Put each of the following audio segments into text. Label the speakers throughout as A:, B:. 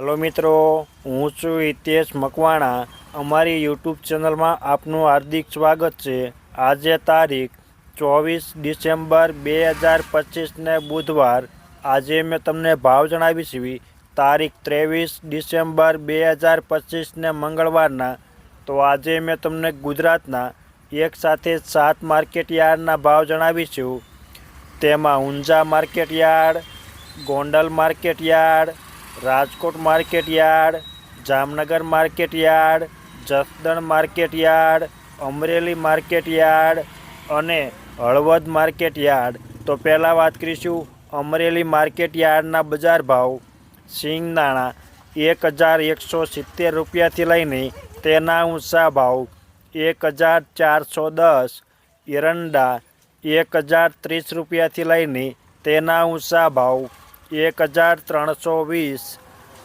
A: Hello मित्रों, हूँ छू हितेश मकवाणा। अमारी यूट्यूब चैनल में आपनु हार्दिक स्वागत है। आज तारीख 24 डिसेम्बर 2025 ने बुधवार। आज मैं तमने भाव जणावीश। तारीख 23 डिसेम्बर 2025 ने मंगलवार। तो आज मैं तमने गुजरातना एक साथे 7 मार्केट यार्डना भाव जणावीश। तेमां Unjha market yard, Gondal market yard, Rajkot market yard, Jamnagar market yard, Jasdan market yard, Amreli market yard अने हळवद मार्केट यार्ड। तो पहला बात करीशुं अमरेली मार्केट यार्डना बजार भाव। सींगदाणा 1170 रुपया थी लईने तेना ऊंचा भाव 1410। एरंडा 1030 रुपया थी लईने तेना ऊंचा भाव 1320।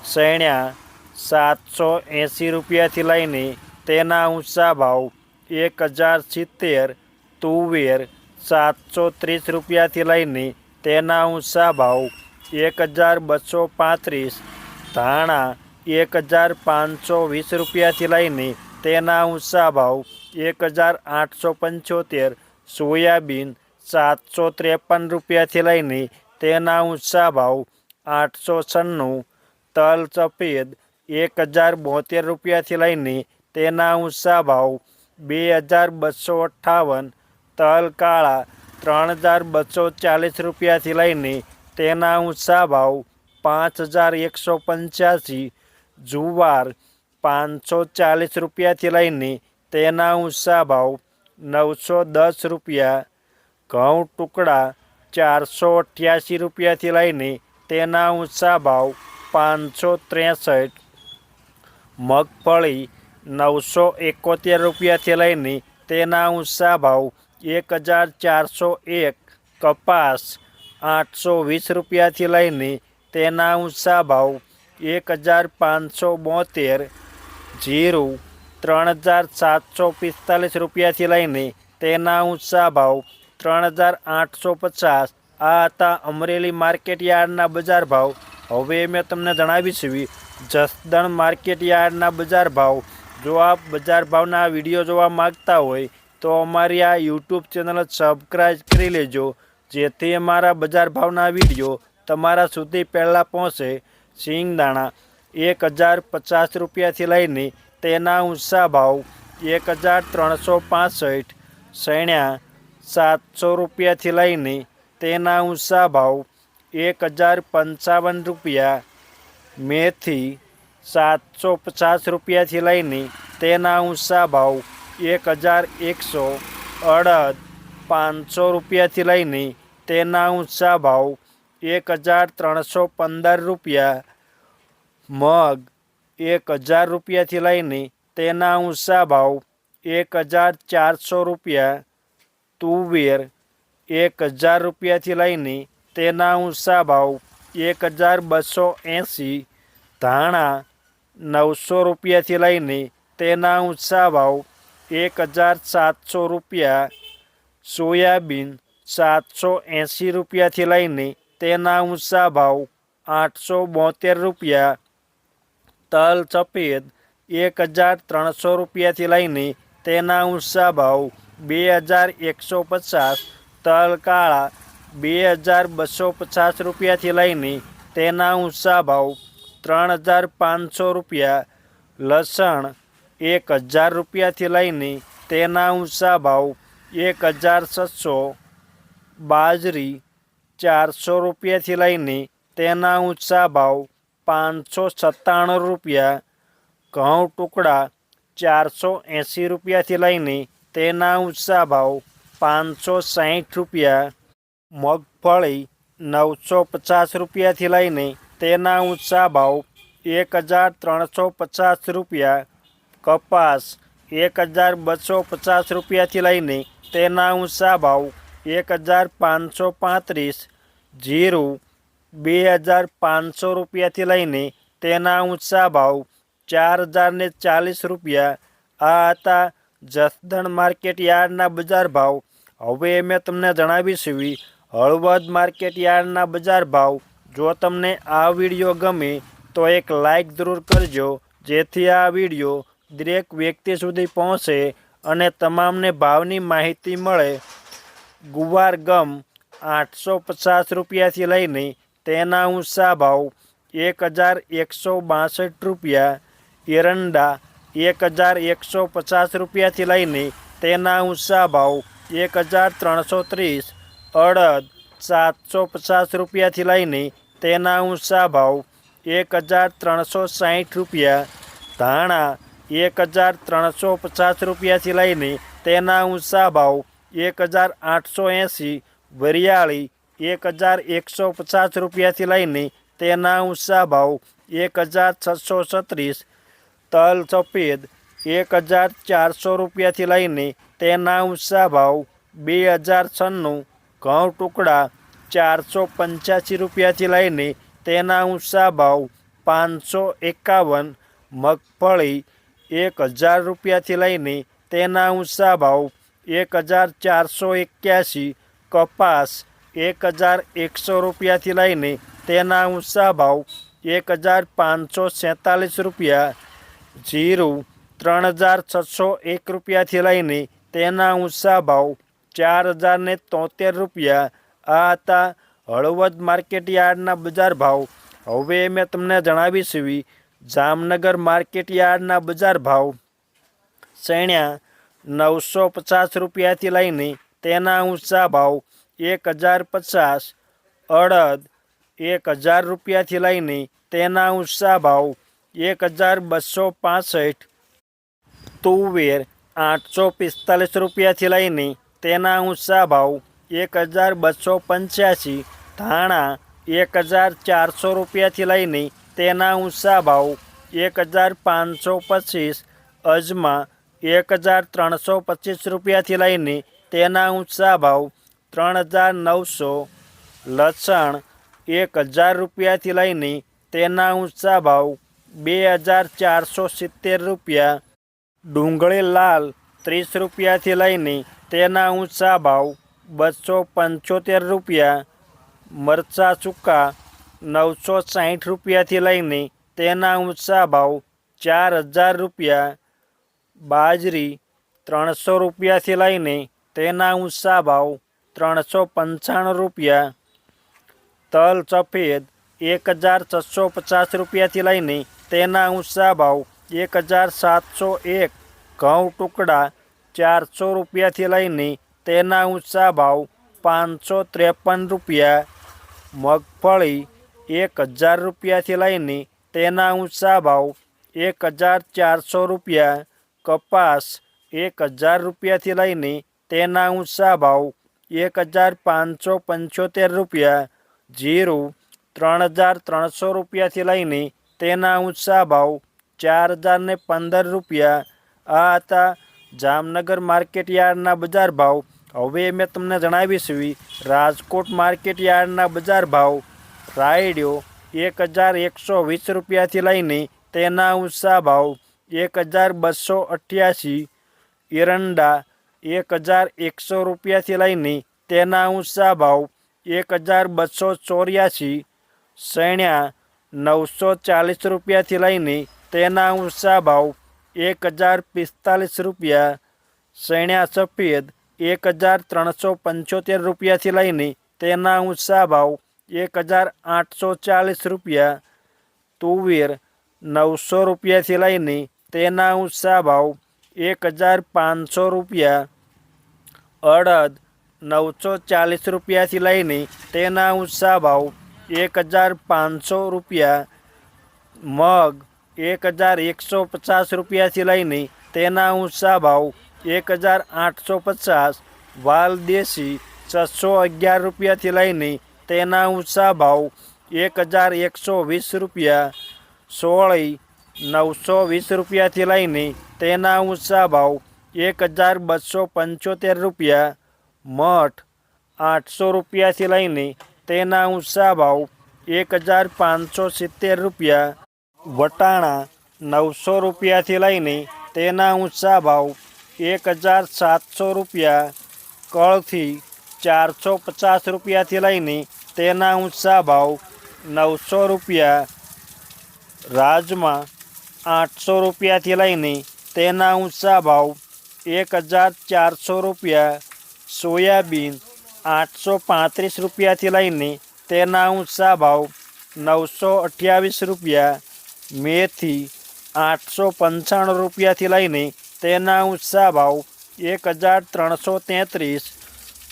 A: सैण्या 780 रुपया थी लईने तेना ऊंचा भाव 1070। तुवेर 730 रुपया थी लईने तेना ऊंचा भाव 1235। धाणा 1520 रुपया थी लईने तेना ऊंचा भाव 1875। सोयाबीन 753 रुपया थी लईने तेना ऊंचा भाव 896। तल सफेद 1072 रुपया थी लईने तेना ऊंचा भाव 2258। तल काळा 3240 रुपया थी लईने तेना ऊंचा भाव 5185। जुवार 540 रुपया थी लईने तेना ऊंचा भाव 910 रुपया। घऊं टुकड़ा 488 रुपया थी लईने तेना ऊंचा भाव 563। मगफળી 971 रुपया थी लईने तेना ऊंचा भाव 1401। कपास 820 रुपया थी लईने तेना ऊंचा भाव 1572। जीरु 3745 रुपया थी लईने तेना ऊंचा भाव 3850। आ हता अमरेली मार्केट यार्डना बजार भाव। हवे मैं तमने जणावीश जसदण मार्केट यार्डना बजार भाव। जो आप बजार भावना विडियो जोवा मांगता होय तो अमारी आ यूट्यूब चेनल सब्सक्राइब करी लेजो, जेथी अमारा बजार भावना विडियो तमारा सुधी पहला पहोंचे। सींगदाणा 1050 रुपया थी लईने तेना ऊंचा भाव 1365। सैण्या 700 रुपया थी लईने तेना ऊंचा भाव 1055 रुपया। मेथी 750 रुपया थी लईने तेना ऊंचा भाव 1100। अड़द 500 रुपया थी लईने तेना ऊंचा भाव 1315 रुपया। मग 1000 रुपया थी लईने तेना ऊंचा भाव 1400 रुपया। तुवेर 1000 रुपया थी लईने तेना ऊंचा भाव 1280। धाणा 900 रुपया थी लईने तेना ऊंचा भाव 1700 रुपया। सोयाबीन 780 रुपया थी लईने तेना ऊंचा भाव 872 रुपया। तल सफेद 1300 रुपया थी लईने तेना ऊंचा भाव 2150। तल काळा 2250 रुपया थी लईने तेना ऊंचा भाव 3500 रुपया। लसण 1000 रुपया थी लईने तेना ऊंचा भाव 1600। बाजरी 400 रुपया थी लईने तेना ऊंचा भाव 597 रुपया। घऊं टुकड़ा 480 रुपया थी लईने तेना ऊंचा भाव 560 रुपया। मगफળી 950 रुपया थी लईने तेना ऊंचा भाव 1350 रुपया। कपास 1250 रुपया थी लईने तेना ऊंचा भाव 1535। जीरु 2500 रुपया थी लईने तेना ऊंचा भाव 4040 रुपया। आ हता जसदण मार्केट यार्डना बजार भाव। हवे मैं तमने जणावीश हळवद मार्केट यार्डना बजार भाव। जो तमने आ विडियो गमे તો એક લાઈક જરૂર કરજો, જેથી આ વિડીયો દરેક વ્યક્તિ સુધી પહોંચે અને તમામને ભાવની માહિતી મળે. ગુવાર ગમ 850 રૂપિયાથી લઈને તેના ઊંચા ભાવ 1162 રૂપિયા. એરંડા 1150 રૂપિયાથી લઈને તેના ઊંચા ભાવ 1330. અડદ 750 રૂપિયાથી લઈને તેના ઊંચા ભાવ 1360 રૂપિયા. ધાણા 1350 રૂપિયાથી લઈને તેના ઊંચા ભાવ 1880. વરિયાળી 1150 રૂપિયાથી લઈને તેના ઊંચા ભાવ 1636. તલ સફેદ 1400 રૂપિયાથી લઈને તેના ઊંચા ભાવ 2096. ઘઉં ટુકડા 485 રૂપિયાથી લઈને તેના ઊંચા ભાવ 551. મગફળી 1000 રૂપિયાથી લઈને તેના ઊંચા ભાવ 1481. કપાસ 1100 રૂપિયાથી લઈને તેના ઊંચા ભાવ 1547 રૂપિયા. જીરું 3601 રૂપિયાથી લઈને તેના ઊંચા ભાવ 4073 રૂપિયા. આ હતા હળવદ માર્કેટ યાર્ડના બજાર ભાવ. હવે મેં તમને જણાવીશું જામનગર માર્કેટ યાર્ડના બજાર ભાવ. સૈણ્યા 950 રૂપિયાથી લઈને તેના ઊંચા ભાવ 1050. અડદ 1000 રૂપિયાથી લઈને તેના ઊંચા ભાવ 1265. તુવેર 845 રૂપિયાથી લઈને તેના ઊંચા ભાવ 1285. ધાણા 1400 રૂપિયાથી લઈને તેના ઊંચા ભાવ 1525. અજમા 1325 રૂપિયાથી લઈને તેના ઊંચા ભાવ 3900. લસણ 1000 રૂપિયાથી લઈને તેના ઊંચા ભાવ 2470 રૂપિયા. ડુંગળી લાલ 30 રૂપિયાથી લઈને તેના ઊંચા ભાવ 275 રૂપિયા. મરચાં સૂકા 960 રૂપિયાથી લઈને તેના ઊંચા ભાવ 4000 રૂપિયા. બાજરી 300 રૂપિયાથી લઈને તેના ઊંચા ભાવ 395 રૂપિયા. તલ સફેદ 1650 રૂપિયાથી લઈને તેના ઊંચા ભાવ 1701. ઘઉં ટુકડા 400 રૂપિયાથી લઈને તેના ઊંચા ભાવ 553 રૂપિયા. મગફળી 1000 રૂપિયાથી લઈને તેના ઊંચા ભાવ 1400 રૂપિયા. કપાસ 1000 રૂપિયાથી લઈને તેના ઊંચા ભાવ 1575 રૂપિયા. જીરું 3300 રૂપિયાથી લઈને તેના ઊંચા ભાવ 4015 રૂપિયા. આ હતા જામનગર માર્કેટ યાર્ડના બજાર ભાવ. હવે મેં તમને જણાવીશું રાજકોટ માર્કેટ યાર્ડના બજાર ભાવ. રાયડો 1120 રૂપિયાથી લઈને તેના ઊંચા ભાવ 1288. એરંડા 1100 રૂપિયાથી લઈને તેના ઊંચા ભાવ 1284. સૈણ્યા 940 રૂપિયાથી લઈને તેના ઊંચા ભાવ 1045 રૂપિયા. સૈણ્યા સફેદ 1375 રૂપિયાથી લઈને તેના ઊંચા ભાવ 1840 રૂપિયા. તુવેર 900 રૂપિયાથી લઈને તેના ઊંચા ભાવ 1500 રૂપિયા. અડદ 940 રૂપિયાથી લઈને તેના ઊંચા ભાવ 1500 રૂપિયા. મગ 1150 રૂપિયાથી લઈને તેના ઊંચા ભાવ 1850. વાલ દેશી 611 રૂપિયાથી લઈને તેના ઊંચા ભાવ 1120 રૂપિયા. સોળી 920 રૂપિયાથી લઈને તેના ઊંચા ભાવ 1275 રૂપિયા. મઠ 800 રૂપિયાથી લઈને તેના ઊંચા ભાવ 1570 રૂપિયા. વટાણા 900 રૂપિયાથી લઈને તેના ઊંચા ભાવ 1700 રૂપિયા. કળથી 450 રૂપિયાથી લઈને તેના ઊંચા ભાવ 900 રૂપિયા. રાજમા 800 રૂપિયાથી લઈને તેના ઊંચા ભાવ 1400 રૂપિયા, સોયાબીન 835 રૂપિયાથી લઈને તેના ઊંચા ભાવ 928 રૂપિયા, મેથી 895 રૂપિયાથી લઈને તેના ઊંચા ભાવ 1333,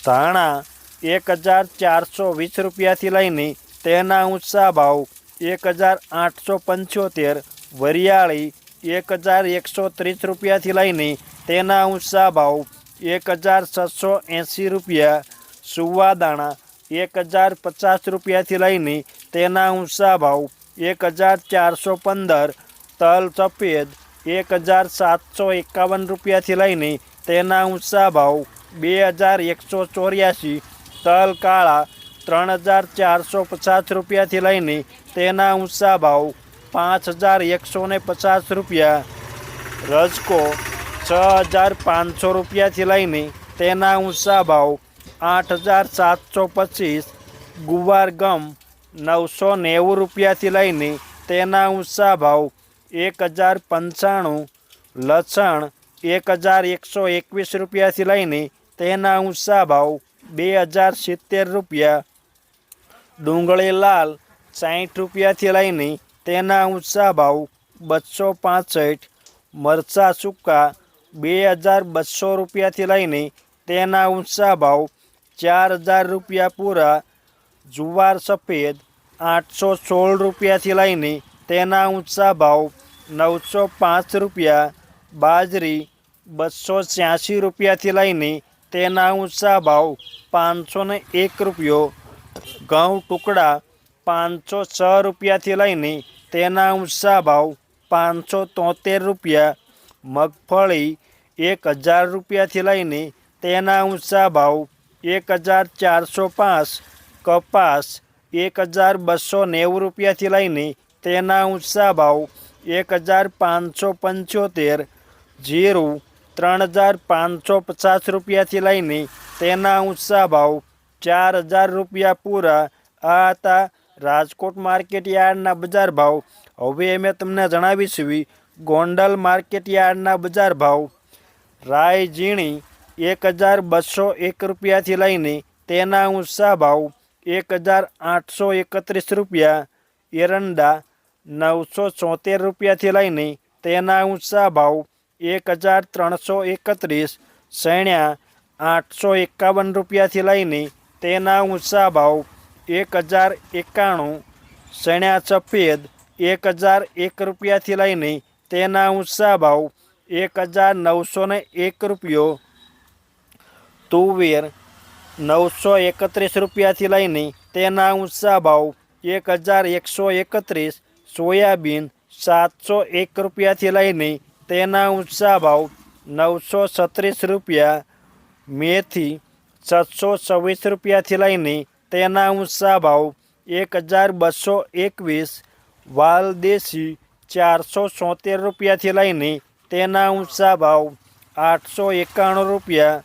A: ધાણા 1420 રૂપિયાથી લઈને તેના ઊંચા ભાવ 1875, વરિયાળી 1130 રૂપિયાથી લઈને તેના ઊંચા ભાવ 1680 રૂપિયા, સુવાદાણા 1050 રૂપિયાથી લઈને તેના ઊંચા ભાવ 1415, તલ સફેદ 1751 રૂપિયાથી લઈને તેના ઊંચા ભાવ 2184, તલ કાળા 3450 રૂપિયાથી લઈને તેના ઊંચા ભાવ 5150 રૂપિયા, રજકો 6500 રૂપિયાથી લઈને તેના ઊંચા ભાવ 8725, ગુવાર ગમ 990 રૂપિયાથી લઈને તેના ઊંચા ભાવ 1095, લસણ 1121 રૂપિયાથી લઈને તેના ઊંચા ભાવ 2070 રૂપિયા, ડુંગળી લાલ 60 રૂપિયાથી લઈને તેના ઊંચા ભાવ 265, મરચાં સૂકા 2200 રૂપિયાથી લઈને તેના ઊંચા ભાવ 4000 રૂપિયા પૂરા, જુવાર સફેદ 816 રૂપિયાથી લઈને તેના ઊંચા ભાવ 905 રૂપિયા, બાજરી 286 રૂપિયાથી લઈને તેના ઊંચા ભાવ 501 રૂપિયો, ઘઉં ટુકડા 506 રૂપિયાથી લઈને તેના ઊંચા ભાવ 573 રૂપિયા, મગફળી 1000 રૂપિયાથી લઈને તેના ઊંચા ભાવ 1405, કપાસ 1290 રૂપિયાથી લઈને તેના ઊંચા ભાવ 1575, જીરું 3550 રૂપિયાથી લઈને તેના ઊંચા ભાવ 4000 રૂપિયા પૂરા. આ હતા રાજકોટ માર્કેટ યાર્ડના બજાર ભાવ. હવે અમે તમને જણાવીશું ગોંડલ માર્કેટ યાર્ડના બજાર ભાવ. રાઈ ઝીણી 1201 રૂપિયાથી લઈને તેના ઊંચા ભાવ 1831 રૂપિયા, એરંડા 974 રૂપિયાથી લઈને તેના ઊંચા ભાવ 1331, સૈણ્યા 851 રૂપિયાથી લઈને તેના ઊંચા ભાવ 1091, સૈણ્યા સફેદ 1001 રૂપિયાથી લઈને તેના ઊંચા ભાવ 1901 રૂપિયો, તુવેર 931 રૂપિયાથી લઈને તેના ઊંચા ભાવ 1131, સોયાબીન 701 રૂપિયાથી લઈને તેના ઊંચા ભાવ 936 રૂપિયા, મેથી 726 રૂપિયાથી લઈને તેના ઊંચા ભાવ 1221, વાલદેશી 470 રૂપિયાથી લઈને તેના ઊંચા ભાવ 891 રૂપિયા,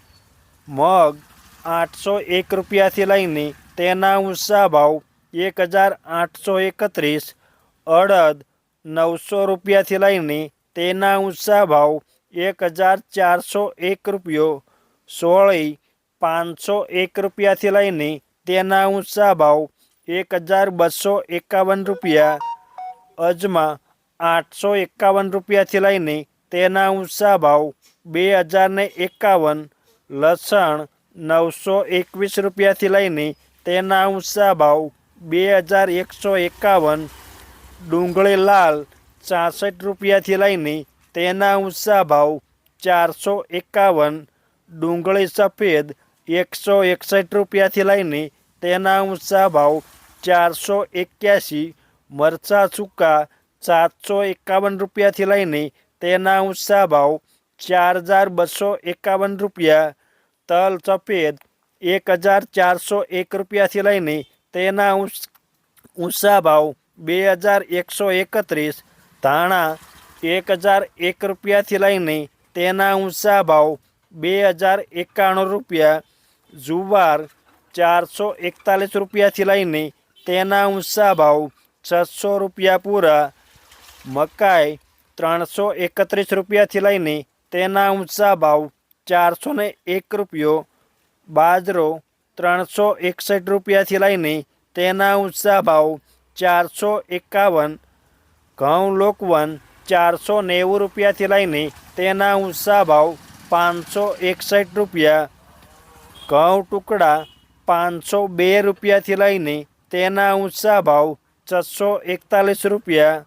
A: મગ 801 રૂપિયાથી લઈને તેના ઊંચા ભાવ 1831, અડદ 900 રૂપિયાથી લઈને તેના ઊંચા ભાવ 1401 રૂપિયો, સોળી 501 રૂપિયાથી લઈને તેના ઊંચા ભાવ 1251 રૂપિયા, અજમા 851 રૂપિયાથી લઈને તેના ઊંચા ભાવ 2051, લસણ 921 રૂપિયાથી લઈને તેના ઊંચા ભાવ 2151, ડુંગળી લાલ 66 રૂપિયાથી લઈને તેના ઊંચા ભાવ 451, ડુંગળી સફેદ 161 રૂપિયાથી લઈને તેના ઊંચા ભાવ 481, મરચાં સૂકા 751 રૂપિયાથી લઈને તેના ઊંચા ભાવ 4251 રૂપિયા, તલ સફેદ 1401 રૂપિયાથી લઈને તેના ઊંચા ભાવ 2131, ધાણા 1001 રૂપિયાથી લઈને તેના ઊંચા ભાવ 2091 રૂપિયા, જુવાર 441 રૂપિયાથી લઈને તેના ઊંચા ભાવ 600 રૂપિયા પૂરા, મકાઈ 331 રૂપિયાથી લઈને તેના ઊંચા ભાવ 401 રૂપિયો, બાજરો 361 રૂપિયાથી લઈને તેના ઊંચા ભાવ 451, ઘઉં લોકવન 490 રૂપિયાથી લઈને તેના ઊંચા ભાવ 561 રૂપિયા, ઘઉં ટુકડા 502 રૂપિયાથી લઈને તેના ઊંચા ભાવ 641 રૂપિયા,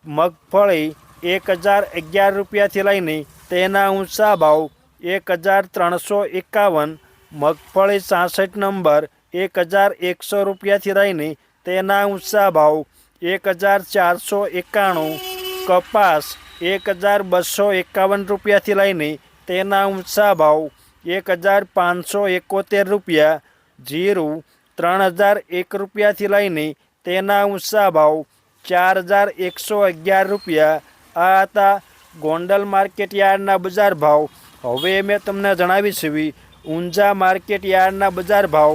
A: મગફળી 1011 રૂપિયાથી લઈને તેના ઊંચા ભાવ 1351, મગફળી 66 નંબર 1100 રૂપિયાથી લઈને તેના ઊંચા ભાવ 1491, કપાસ 1251 રૂપિયાથી લઈને તેના ઊંચા ભાવ 1571 રૂપિયા, જીરું 3001 રૂપિયાથી લઈને તેના ઊંચા ભાવ 4111 રૂપિયા. આ હતા ગોંડલ માર્કેટ યાર્ડના બજાર ભાવ. હવે મેં તમને જણાવી છે ઊંઝા માર્કેટ યાર્ડના બજાર ભાવ.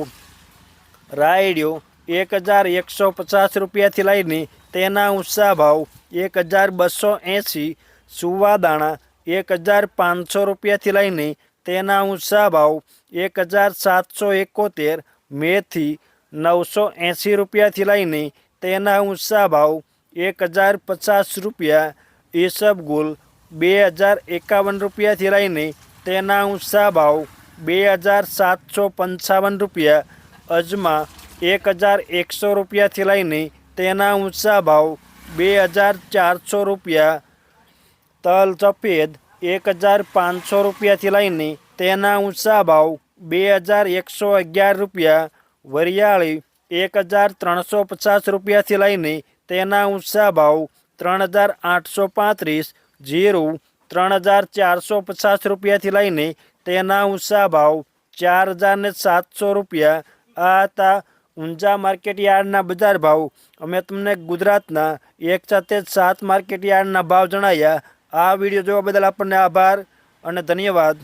A: રાયડિયો 1150 રૂપિયાથી લઈને તેના ઊંચા ભાવ 1280, સુવાદાણા 1500 રૂપિયાથી લઈને તેના ઊંચા ભાવ 1771, મેથી 980 રૂપિયાથી લઈને તેના ઊંચા ભાવ 1050 રૂપિયા, ઈસબગુલ 2051 રૂપિયાથી લઈને તેના ઊંચા ભાવ 2755 રૂપિયા, અજમા 1100 રૂપિયાથી લઈને તેના ઊંચા ભાવ 2400 રૂપિયા, તલ સફેદ 1500 રૂપિયાથી લઈને તેના ઊંચા ભાવ 2111 રૂપિયા, વરિયાળી 1350 રૂપિયાથી લઈને તેના ઊંચા ભાવ 3835, જીરું 3450 રૂપિયાથી લઈને તેના ઊંચા ભાવ 4700 રૂપિયા. આ હતા ઊંઝા માર્કેટ યાર્ડના બજાર ભાવ. અમે તમને ગુજરાતના એક સાથે 7 માર્કેટ યાર્ડના ભાવ જણાવ્યા. આ વિડીયો જોવા બદલ આપણને આભાર અને ધન્યવાદ.